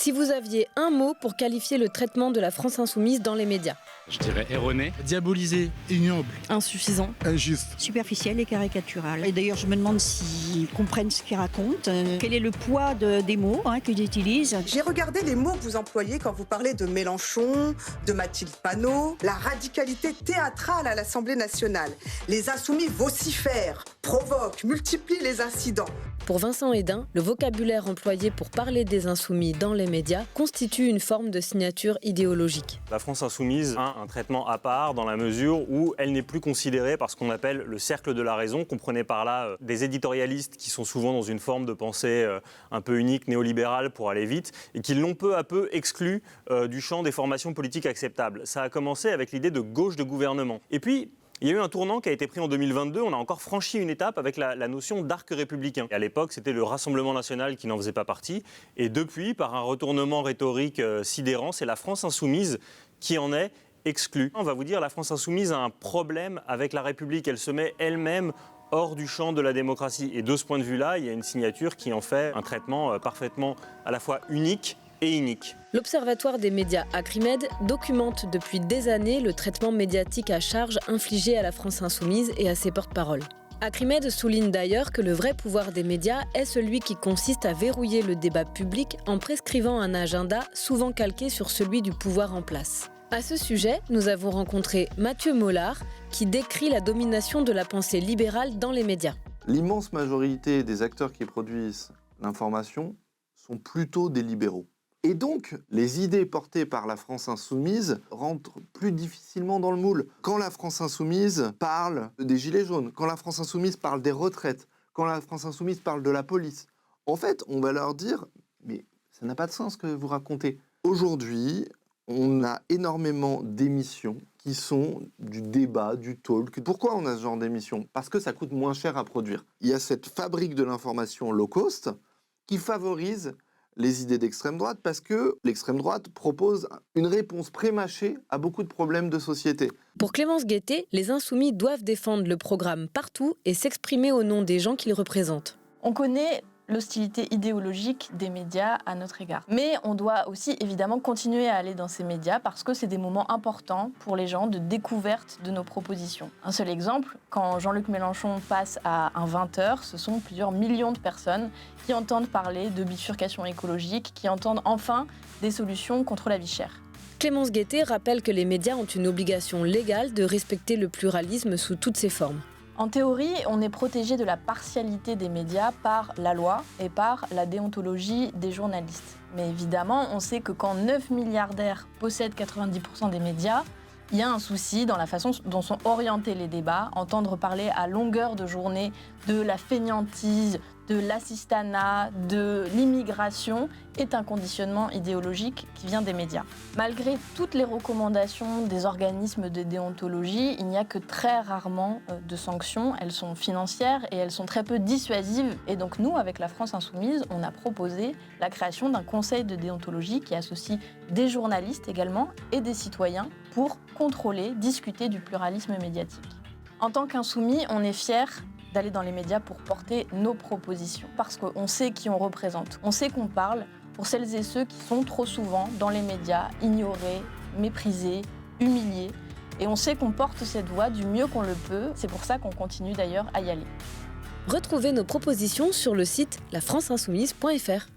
Si vous aviez un mot pour qualifier le traitement de la France insoumise dans les médias. Je dirais erroné. Diabolisé. Ignoble. Insuffisant. Injuste. Superficiel et caricatural. Et d'ailleurs, je me demande s'ils comprennent ce qu'ils racontent. Quel est le poids des mots qu'ils utilisent. J'ai regardé les mots que vous employez quand vous parlez de Mélenchon, de Mathilde Panot, la radicalité théâtrale à l'Assemblée nationale. Les insoumis vocifèrent, provoquent, multiplient les incidents. Pour Vincent Hédin, le vocabulaire employé pour parler des insoumis dans les médias constitue une forme de signature idéologique. La France insoumise a un traitement à part dans la mesure où elle n'est plus considérée par ce qu'on appelle le cercle de la raison. Comprenez par là des éditorialistes qui sont souvent dans une forme de pensée un peu unique, néolibérale pour aller vite, et qui l'ont peu à peu exclu du champ des formations politiques acceptables. Ça a commencé avec l'idée de gauche de gouvernement. Et puis, il y a eu un tournant qui a été pris en 2022. On a encore franchi une étape avec la notion d'arc républicain. Et à l'époque, c'était le Rassemblement national qui n'en faisait pas partie. Et depuis, par un retournement rhétorique sidérant, c'est la France insoumise qui en est exclue. On va vous dire, la France insoumise a un problème avec la République. Elle se met elle-même hors du champ de la démocratie. Et de ce point de vue-là, il y a une signature qui en fait un traitement parfaitement à la fois unique et inique. L'Observatoire des médias Acrimed documente depuis des années le traitement médiatique à charge infligé à la France insoumise et à ses porte-paroles. Acrimed souligne d'ailleurs que le vrai pouvoir des médias est celui qui consiste à verrouiller le débat public en prescrivant un agenda souvent calqué sur celui du pouvoir en place. À ce sujet, nous avons rencontré Mathieu Mollard qui décrit la domination de la pensée libérale dans les médias. L'immense majorité des acteurs qui produisent l'information sont plutôt des libéraux. Et donc, les idées portées par la France insoumise rentrent plus difficilement dans le moule. Quand la France insoumise parle des gilets jaunes, quand la France insoumise parle des retraites, quand la France insoumise parle de la police, en fait, on va leur dire « mais ça n'a pas de sens ce que vous racontez ». Aujourd'hui, on a énormément d'émissions qui sont du débat, du talk. Pourquoi on a ce genre d'émissions ? Parce que ça coûte moins cher à produire. Il y a cette fabrique de l'information low cost qui favorise les idées d'extrême droite parce que l'extrême droite propose une réponse prémâchée à beaucoup de problèmes de société. Pour Clémence Guettet, les insoumis doivent défendre le programme partout et s'exprimer au nom des gens qu'ils représentent. On connaît l'hostilité idéologique des médias à notre égard. Mais on doit aussi évidemment continuer à aller dans ces médias parce que c'est des moments importants pour les gens de découverte de nos propositions. Un seul exemple, quand Jean-Luc Mélenchon passe à un 20h, ce sont plusieurs millions de personnes qui entendent parler de bifurcation écologique, qui entendent enfin des solutions contre la vie chère. Clémence Guettet rappelle que les médias ont une obligation légale de respecter le pluralisme sous toutes ses formes. En théorie, on est protégé de la partialité des médias par la loi et par la déontologie des journalistes. Mais évidemment, on sait que quand 9 milliardaires possèdent 90% des médias, il y a un souci dans la façon dont sont orientés les débats. Entendre parler à longueur de journée de la fainéantise, de l'assistanat, de l'immigration est un conditionnement idéologique qui vient des médias. Malgré toutes les recommandations des organismes de déontologie, il n'y a que très rarement de sanctions. Elles sont financières et elles sont très peu dissuasives. Et donc nous, avec la France insoumise, on a proposé la création d'un conseil de déontologie qui associe des journalistes également et des citoyens pour contrôler, discuter du pluralisme médiatique. En tant qu'insoumis, on est fiers d'aller dans les médias pour porter nos propositions. Parce qu'on sait qui on représente. On sait qu'on parle pour celles et ceux qui sont trop souvent dans les médias, ignorés, méprisés, humiliés. Et on sait qu'on porte cette voix du mieux qu'on le peut. C'est pour ça qu'on continue d'ailleurs à y aller. Retrouvez nos propositions sur le site lafranceinsoumise.fr.